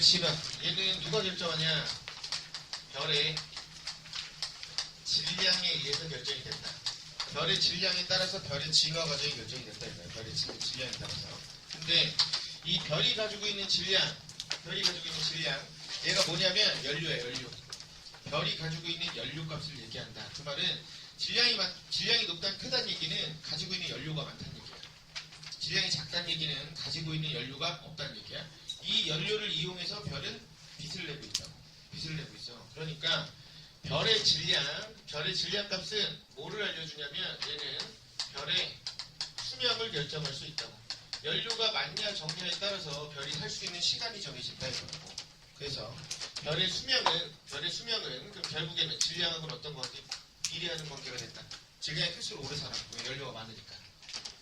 별의 진화. 얘는 누가 결정하냐? 별의 질량에 의해서 결정이 된다. 별의 질량에 따라서 별의 진화 과정이 결정이 된다. 별의 질량에 따라서. 근데 이 별이 가지고 있는 질량, 얘가 뭐냐면 연료예요, 연료. 별이 가지고 있는 연료 값을 얘기한다. 그 말은 질량이 높다는 크다는 얘기는 가지고 있는 연료가 많다는 얘기야. 질량이 작다는 얘기는 가지고 있는 연료가 없다는 얘기야. 이 연료를 이용해서 별은 빛을 내고 있다고. 빛을 내고 있어. 그러니까 별의 질량 값은 뭐를 알려주냐면 얘는 별의 수명을 결정할 수 있다고. 연료가 많냐 적냐에 따라서 별이 살 수 있는 시간이 정해진다 이거라고. 그래서 별의 수명은 그럼 결국에는 질량하고는 어떤 관계? 비례하는 관계가 된다. 질량이 클수록 오래 살아. 왜? 연료가 많으니까.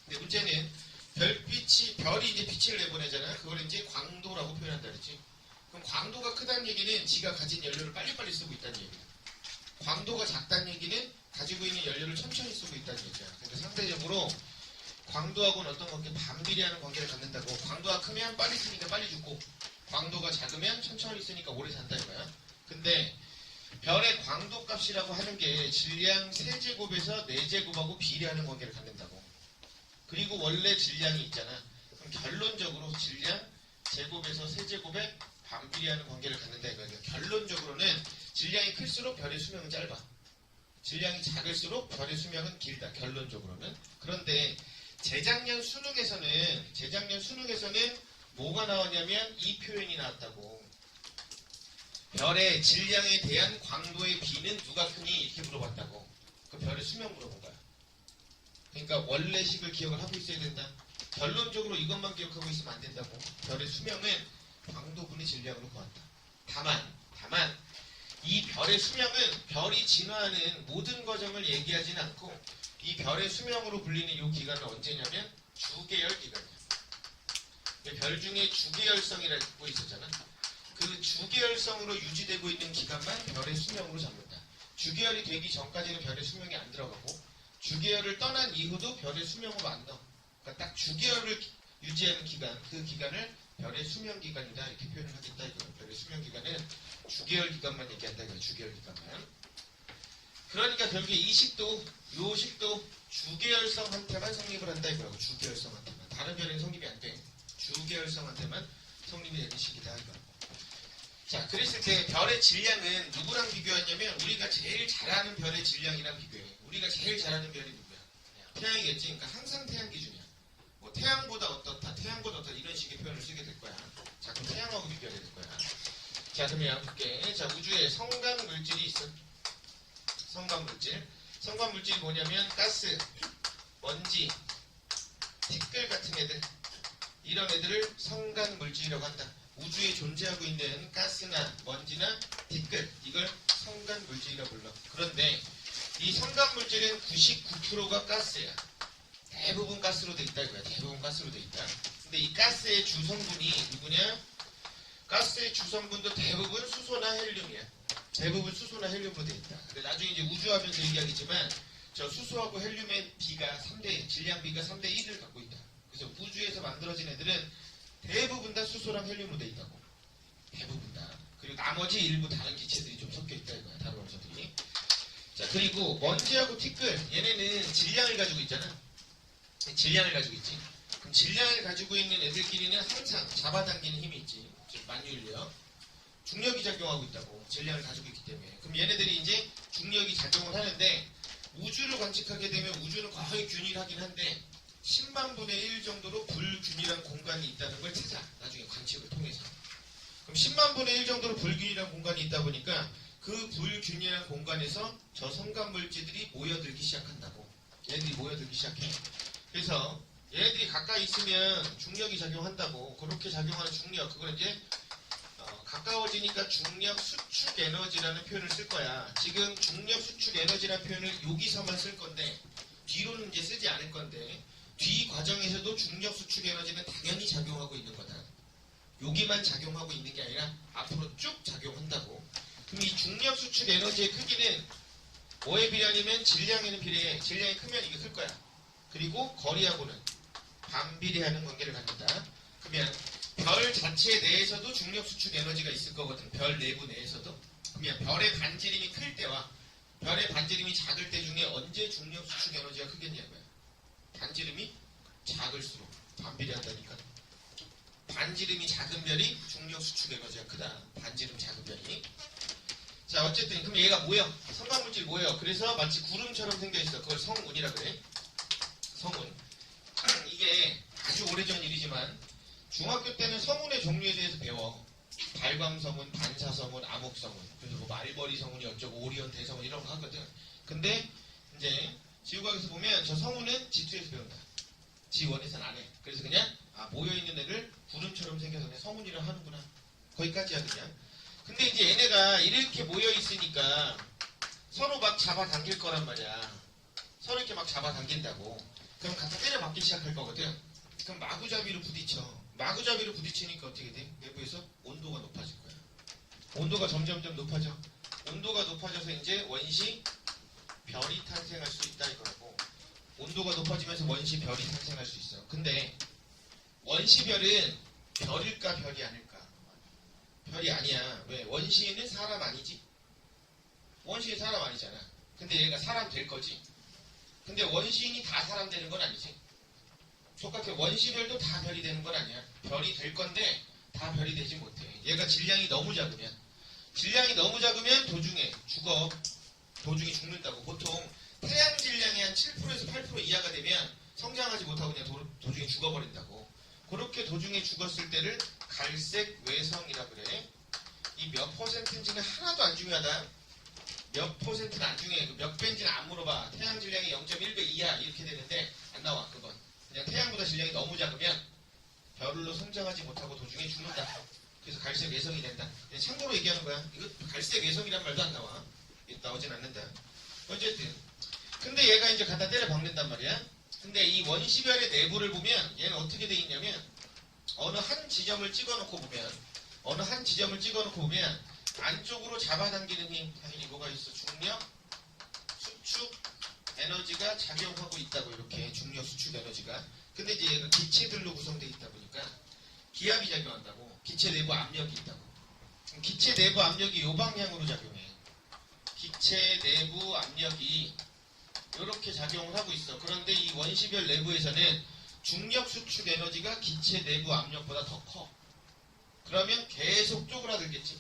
근데 문제는 별이 이제 빛을 내보내잖아. 그걸 이제 광도라고 표현한다 그랬지. 그럼 광도가 크다는 얘기는 지가 가진 연료를 빨리빨리 쓰고 있다는 얘기야. 광도가 작다는 얘기는 가지고 있는 연료를 천천히 쓰고 있다는 얘기야. 그러니까 상대적으로 광도하고는 어떤 관계? 반비례하는 관계를 갖는다고. 광도가 크면 빨리 쓰니까 빨리 죽고, 광도가 작으면 천천히 쓰니까 오래 산다 이거야. 근데 별의 광도 값이라고 하는 게 질량 세제곱에서 4제곱하고 비례하는 관계를 갖는다고. 그리고 원래 질량이 있잖아. 그럼 결론적으로 질량 제곱에서 세제곱에 반비례하는 관계를 갖는다 이거야. 그러니까 결론적으로는 질량이 클수록 별의 수명은 짧아. 질량이 작을수록 별의 수명은 길다. 결론적으로는. 그런데 재작년 수능에서는 뭐가 나왔냐면 이 표현이 나왔다고. 별의 질량에 대한 광도의 비는 누가 크니? 이렇게 물어봤다고. 그 별의 수명 물어본 거야. 그러니까 원래식을 기억을 하고 있어야 된다. 결론적으로 이것만 기억하고 있으면 안 된다고. 별의 수명은 광도분의 질량으로 구한다. 다만 이 별의 수명은 별이 진화하는 모든 과정을 얘기하지는 않고 이 별의 수명으로 불리는 이 기간은 언제냐면 주계열 기간이야. 별 중에 주계열성이라고 있었잖아. 그 주계열성으로 유지되고 있는 기간만 별의 수명으로 잡는다. 주계열이 되기 전까지는 별의 수명이 안 들어가고 주계열을 떠난 이후도 별의 수명으로 안 넣어. 그러니까 딱 주계열을 유지하는 기간, 그 기간을 별의 수명 기간이다 이렇게 표현을 하겠다 이거. 별의 수명 기간은 주계열 기간만 얘기한다 이거. 주계열 기간만. 그러니까 결국에 이 식도, 요 식도 주계열성한테만 성립을 한다 이거라고. 주계열성한테만. 다른 별에는 성립이 안 돼. 주계열성한테만 성립이 되는 식이다 이거라고. 자, 그랬을 때 별의 질량은 누구랑 비교하냐면 우리가 제일 잘하는 별의 질량이랑 비교해. 우리가 제일 잘하는 별이 누구야? 태양이겠지. 그러니까 항상 태양 기준이야. 뭐 태양보다 어떻다, 이런 식의 표현을 쓰게 될 거야. 자, 그럼 태양하고 비교하게 될 거야. 자, 그러면 볼게. 자, 우주에 성간 물질이 있어. 성간 물질이 뭐냐면 가스, 먼지, 티끌 같은 애들. 이런 애들을 성간 물질이라고 한다. 우주에 존재하고 있는 가스나 먼지나 티끌, 이걸 성간 물질이라고 불러. 그런데 이 성간 물질은 99%가 가스야. 대부분 가스로 돼 있다 이거야. 대부분 가스로 돼 있다. 근데 이 가스의 주성분이 누구냐? 가스의 주성분도 대부분 수소나 헬륨이야. 대부분 수소나 헬륨으로 돼 있다. 근데 나중에 이제 우주하면서 얘기하겠지만 저 수소하고 헬륨의 비가 3대, 질량 비가 3대 1을 갖고 있다. 그래서 우주에서 만들어진 애들은 대부분 다 수소랑 헬륨으로 돼 있다고. 대부분 다. 그리고 나머지 일부 다른 기체들이 좀 섞여 있다 이거야. 다른 원소들이. 자, 그리고 먼지하고 티끌, 얘네는 질량을 가지고 있잖아. 질량을 가지고 있지. 그럼 질량을 가지고 있는 애들끼리는 항상 잡아당기는 힘이 있지. 즉 만유인력. 중력이 작용하고 있다고. 질량을 가지고 있기 때문에. 그럼 얘네들이 이제 중력이 작용을 하는데 우주를 관측하게 되면 우주는 거의 균일하긴 한데 10만 분의 1 정도로 불균일한 공간이 있다는 걸 찾아. 나중에 관측을 통해서. 그럼 10만 분의 1 정도로 불균일한 공간이 있다 보니까 그 불균일한 공간에서 저 성간물질들이 모여들기 시작한다고. 얘네들이 모여들기 시작해. 그래서 얘네들이 가까이 있으면 중력이 작용한다고. 그렇게 작용하는 중력, 그걸 이제 가까워지니까 중력 수축 에너지라는 표현을 쓸 거야. 지금 중력 수축 에너지라는 표현을 여기서만 쓸 건데 뒤로는 이제 쓰지 않을 건데 뒤 과정에서도 중력 수축 에너지는 당연히 작용하고 있는 거다. 여기만 작용하고 있는 게 아니라 앞으로 쭉 작용한다고. 그럼 이 중력 수축 에너지의 크기는 뭐에 비례하냐면 질량에는 비례해. 질량이 크면 이게 클 거야. 그리고 거리하고는 반비례하는 관계를 갖는다. 그러면 별 자체 전체 내에서도 중력 수축 에너지가 있을 거거든. 별 내부 내에서도. 그러면 별의 반지름이 클 때와 별의 반지름이 작을 때 중에 언제 중력 수축 에너지가 크겠냐고요. 반지름이 작을수록 반비례한다니까. 반지름이 작은 별이 중력 수축 에너지가 크다. 반지름 작은 별이. 자, 어쨌든 그럼 얘가 뭐야? 성광물질 뭐예요? 그래서 마치 구름처럼 생겨있어. 그걸 성운이라 그래. 성운. 이게 아주 오래전 일이지만 중학교 때는 성운의 종류에 대해서 배워. 발광성운, 반사성운, 암흑성운. 그래서 뭐 말벌이 성운이 어쩌고 오리온 대성운 이런 거 하거든. 근데 이제 지구과학에서 보면 저 성운은 G2에서 배운다. G1에서는 안 해. 그래서 그냥 모여있는 애를 구름처럼 생겨서 그냥 성운이라 하는구나. 거기까지야 그냥. 근데 이제 얘네가 이렇게 모여있으니까 서로 막 잡아당길 거란 말이야. 서로 이렇게 막 잡아당긴다고. 그럼 갖다 때려맞기 시작할 거거든. 그럼 마구잡이로 부딪혀. 마구잡이로 부딪히니까 어떻게 돼? 내부에서 온도가 높아질 거야. 온도가 점점점 높아져. 온도가 높아져서 이제 원시 별이 탄생할 수 있다 이거라고. 온도가 높아지면서 원시 별이 탄생할 수 있어. 근데 원시 별은 별일까 별이 아닐까? 별이 아니야. 왜? 원시인은 사람 아니지? 원시인 사람 아니잖아. 근데 얘가 사람 될 거지. 근데 원시인이 다 사람 되는 건 아니지. 똑같아. 원시별도 다 별이 되는 건 아니야. 별이 될 건데 다 별이 되지 못해. 얘가 질량이 너무 작으면. 질량이 너무 작으면 도중에 죽어. 도중에 죽는다고. 보통 태양 질량이 한 7%에서 8% 이하가 되면 성장하지 못하고 그냥 도중에 죽어버린다고. 그렇게 도중에 죽었을 때를 갈색 외성이라 그래. 이 몇 퍼센트인지는 하나도 안 중요하다. 몇 퍼센트는 안 중요해. 몇 배인지는 안 물어봐. 태양 질량이 0.1배 이하 이렇게 되는데 안 나와 그건. 그냥 태양보다 질량이 너무 작으면 별로 성장하지 못하고 도중에 죽는다. 그래서 갈색 외성이 된다. 그냥 참고로 얘기하는 거야. 이거 갈색 외성이란 말도 안 나와. 나오진 않는다. 어쨌든 근데 얘가 이제 갖다 때려 박는단 말이야. 근데 이 원시별의 내부를 보면 얘는 어떻게 돼 있냐면 어느 한 지점을 찍어놓고 보면 안쪽으로 잡아당기는 힘 당연히 뭐가 있어. 중력 수축 에너지가 작용하고 있다고. 이렇게 중력 수축 에너지가. 근데 이제 얘가 기체들로 구성되어 있다 보니까 기압이 작용한다고. 기체 내부 압력이 있다고. 기체 내부 압력이 이 방향으로 작용해. 기체 내부 압력이 이렇게 작용을 하고 있어. 그런데 이 원시별 내부에서는 중력 수축 에너지가 기체 내부 압력보다 더 커. 그러면 계속 쪼그라들겠지.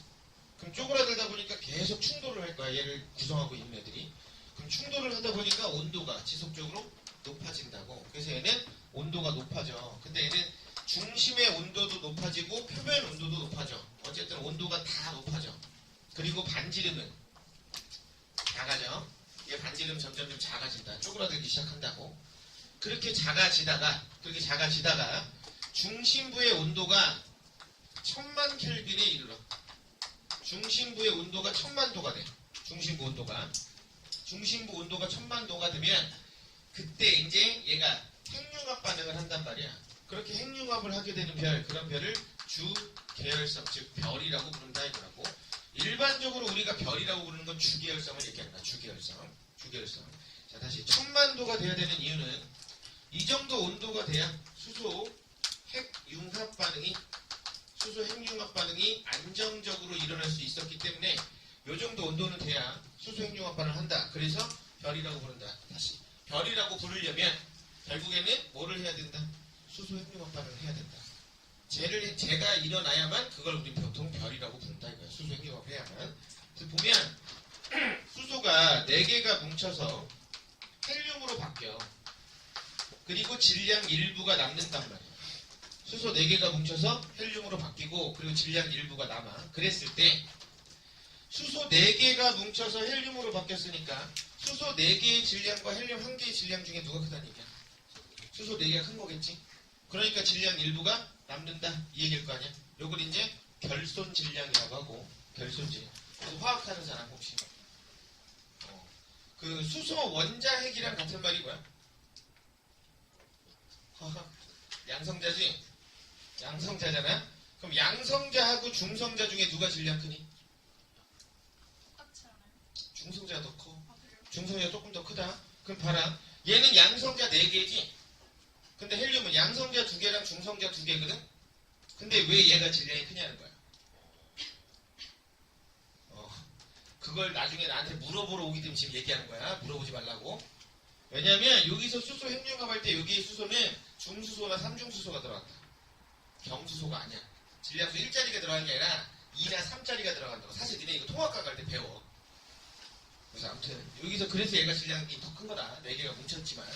그럼 쪼그라들다 보니까 계속 충돌을 할 거야. 얘를 구성하고 있는 애들이. 그럼 충돌을 하다 보니까 온도가 지속적으로 높아진다고. 그래서 얘는 온도가 높아져. 근데 얘는 중심의 온도도 높아지고 표면 온도도 높아져. 어쨌든 온도가 다 높아져. 그리고 반지름은 작아져. 얘 반지름 점점 작아진다. 쪼그라들기 시작한다고. 그렇게 작아지다가 중심부의 온도가 1000만 켈빈에 이르러. 중심부의 온도가 1000만 도가 돼. 중심부 온도가 1000만 도가 되면 그때 이제 얘가 핵융합 반응을 한단 말이야. 그렇게 핵융합을 하게 되는 별, 그런 별을 주계열성, 즉 별이라고 부른다 이거라고. 일반적으로 우리가 별이라고 부르는 건 주계열성을 얘기한다. 주계열성. 자, 다시 1000만 도가 돼야 되는 이유는 이 정도 온도가 돼야 수소 핵융합 반응이 안정적으로 일어날 수 있었기 때문에 이 정도 온도는 돼야 수소 핵융합 반응을 한다. 그래서 별이라고 부른다. 다시 별이라고 부르려면 결국에는 뭐를 해야 된다? 수소 핵융합 반응을 해야 된다. 제가 일어나야만 그걸 우리 보통 별이라고 부른다 이거야. 수소 핵융합을 해야만. 그래서 보면 수소가 4개가 뭉쳐서 헬륨으로 바뀌어. 그리고 질량 일부가 남는단 말이야. 수소 4개가 뭉쳐서 헬륨으로 바뀌고 그리고 질량 일부가 남아. 그랬을 때 수소 4개가 뭉쳐서 헬륨으로 바뀌었으니까 수소 4개의 질량과 헬륨 1개의 질량 중에 누가 크다는 얘기야? 수소 4개가 큰 거겠지? 그러니까 질량 일부가 남는다 이 얘기일 거 아니야? 요걸 이제 결손 질량이라고 하고. 결손 질량. 그래서 화학하는 사람 혹시 그 수소 원자핵이랑 같은 말이 뭐야? 양성자지? 양성자잖아? 그럼 양성자하고 중성자 중에 누가 질량 크니? 똑같지 않아요? 중성자가 더 커. 그래요? 중성자가 조금 더 크다. 그럼 봐라. 얘는 양성자 4개지? 근데 헬륨은 양성자 2개랑 중성자 2개거든? 근데 왜 얘가 질량이 크냐는 거야. 그걸 나중에 나한테 물어보러 오기 때문에 지금 얘기하는 거야. 물어보지 말라고. 왜냐면 여기서 수소 핵융합할 때 여기 수소는 중수소나 삼중수소가 들어간다. 경수소가 아니야. 질량수 1짜리가 들어가는 게 아니라 2나 3짜리가 들어간다고. 사실 니네 이거 통합과 갈 때 배워. 그래서 아무튼 여기서 그래서 얘가 질량이 더 큰 거다. 4개가 뭉쳤지만.